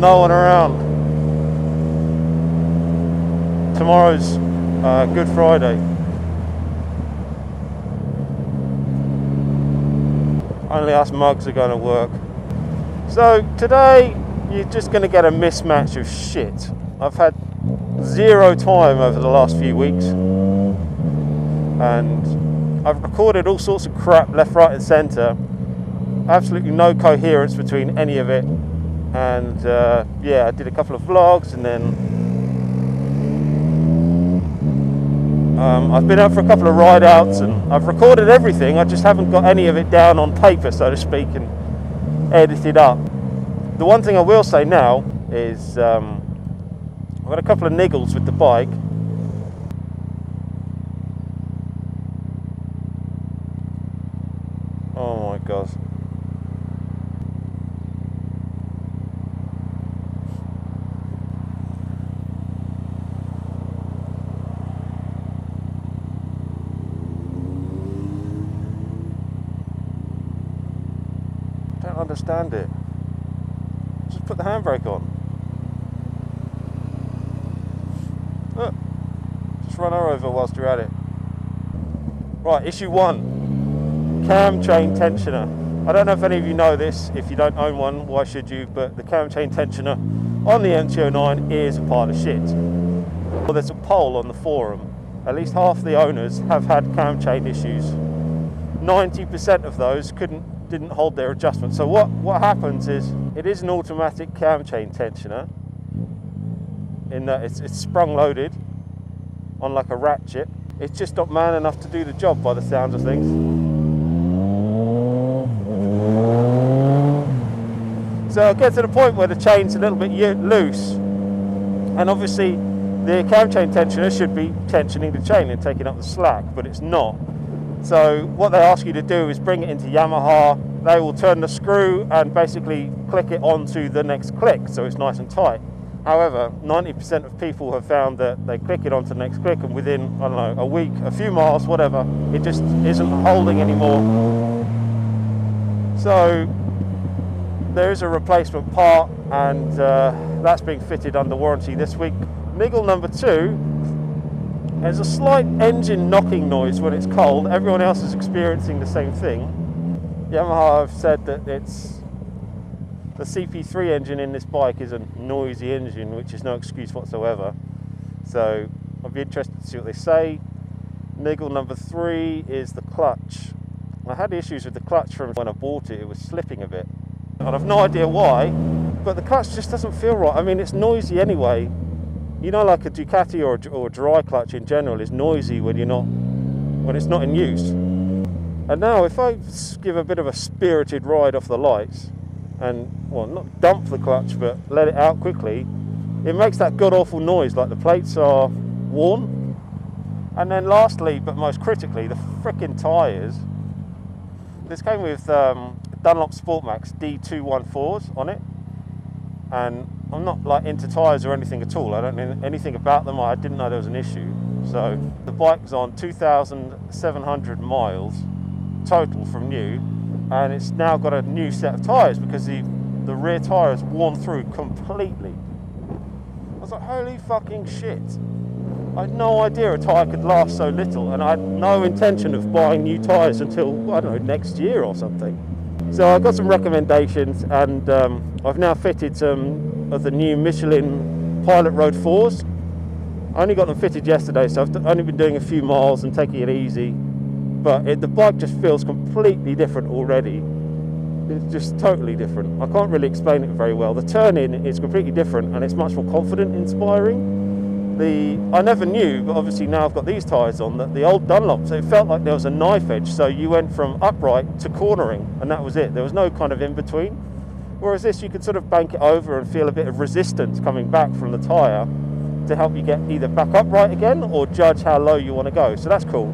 no one around. Tomorrow's Good Friday. Only us mugs are going to work. So today you're just going to get a mismatch of shit. I've had zero time over the last few weeks, and I've recorded all sorts of crap left, right and centre. Absolutely no coherence between any of it. And yeah, I did a couple of vlogs, and then I've been out for a couple of ride outs, and I've recorded everything. I just haven't got any of it down on paper, so to speak, and edited up. The one thing I will say now is I've got a couple of niggles with the bike. Oh my god. Don't understand it. Just put the handbrake on. Look, just run her over whilst you're at it. Right, issue 1, cam chain tensioner. I don't know if any of you know this. If you don't own one, why should you? But the cam chain tensioner on the MT-09 is a pile of shit. Well, there's a poll on the forum. At least half the owners have had cam chain issues. 90% of those didn't hold their adjustment. So what happens is, it is an automatic cam chain tensioner in that it's sprung loaded on like a ratchet. It's just not man enough to do the job by the sounds of things. So it gets to the point where the chain's a little bit loose, and obviously the cam chain tensioner should be tensioning the chain and taking up the slack, but it's not. So what they ask you to do is bring it into Yamaha. They will turn the screw and basically click it onto the next click, so it's nice and tight. However, 90% of people have found that they click it onto the next click, and within, I don't know, a week, a few miles, whatever, it just isn't holding anymore. So there is a replacement part, and that's being fitted under warranty this week. Niggle number 2, there's a slight engine knocking noise when it's cold. Everyone else is experiencing the same thing. Yamaha have said that the CP3 engine in this bike is a noisy engine, which is no excuse whatsoever. So I'll be interested to see what they say. Niggle number 3 is the clutch. I had issues with the clutch from when I bought it. It was slipping a bit, and I've no idea why, but the clutch just doesn't feel right. I mean, it's noisy anyway. You know, like a Ducati or a dry clutch in general is noisy when it's not in use. And now if I give a bit of a spirited ride off the lights and, well, not dump the clutch but let it out quickly, it makes that god awful noise like the plates are worn. And then lastly, but most critically, the frickin' tyres. This came with Dunlop Sportmax D214s on it, and I'm not like into tyres or anything at all. I don't know anything about them. I didn't know there was an issue. So the bike's on 2,700 miles total from new, and it's now got a new set of tyres because the rear tyre is worn through completely. I was like, holy fucking shit. I had no idea a tyre could last so little, and I had no intention of buying new tyres until, I don't know, next year or something. So I got some recommendations, and I've now fitted some of the new Michelin Pilot Road 4s. I only got them fitted yesterday, so I've only been doing a few miles and taking it easy. But the bike just feels completely different already. It's just totally different. I can't really explain it very well. The turn-in is completely different, and it's much more confident, inspiring. I never knew, but obviously now I've got these tyres on, that the old Dunlops, it felt like there was a knife edge, so you went from upright to cornering, and that was it. There was no kind of in-between. Whereas this, you could sort of bank it over and feel a bit of resistance coming back from the tyre to help you get either back upright again or judge how low you want to go. So that's cool.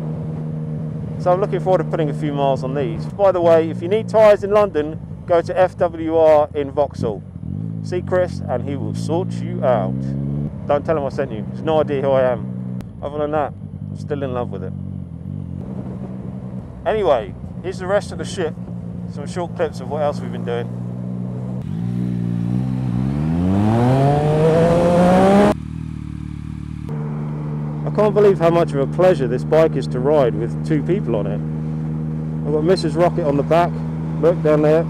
So I'm looking forward to putting a few miles on these. By the way, if you need tyres in London, go to FWR in Vauxhall. See Chris and he will sort you out. Don't tell him I sent you. He has no idea who I am. Other than that, I'm still in love with it. Anyway, here's the rest of the shit. Some short clips of what else we've been doing. can't believe how much of a pleasure this bike is to ride with two people on it. I've got Mrs. Rocket on the back, look down there.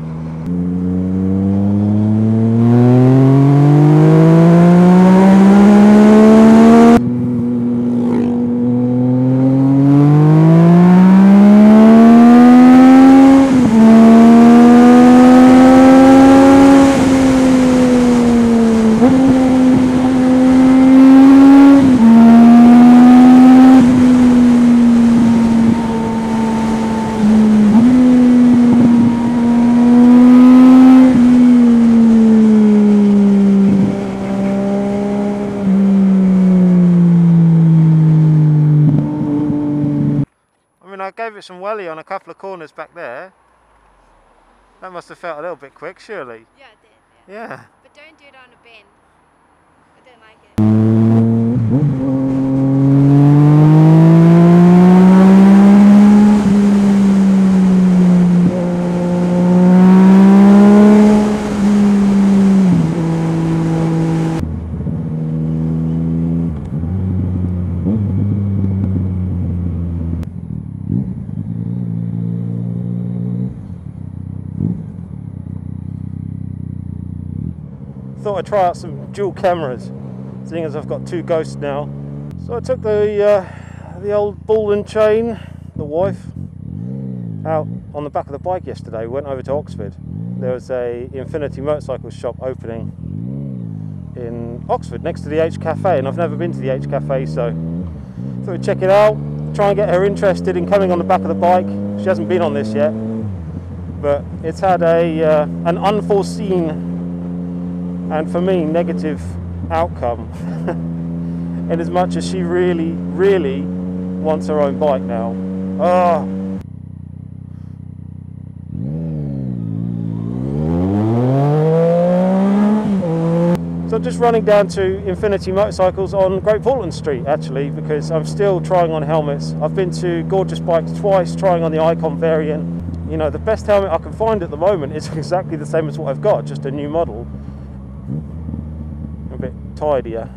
I gave it some welly on a couple of corners back there. That must have felt a little bit quick, surely. Yeah, it did. Yeah. But don't do it on a bend. I don't like it. Thought I'd try out some dual cameras, seeing as I've got two ghosts now. So I took the old ball and chain, the wife, out on the back of the bike yesterday. We went over to Oxford. There was a Infinity motorcycle shop opening in Oxford next to the H Cafe, and I've never been to the H Cafe, so thought I'd check it out, try and get her interested in coming on the back of the bike. She hasn't been on this yet, but it's had an unforeseen and for me negative outcome in as much as she really wants her own bike now. So I'm just running down to Infinity Motorcycles on Great Portland Street actually, because I'm still trying on helmets. I've been to Gorgeous Bikes twice trying on the Icon variant. You know, the best helmet I can find at the moment is exactly the same as what I've got, just a new model. A bit tidier.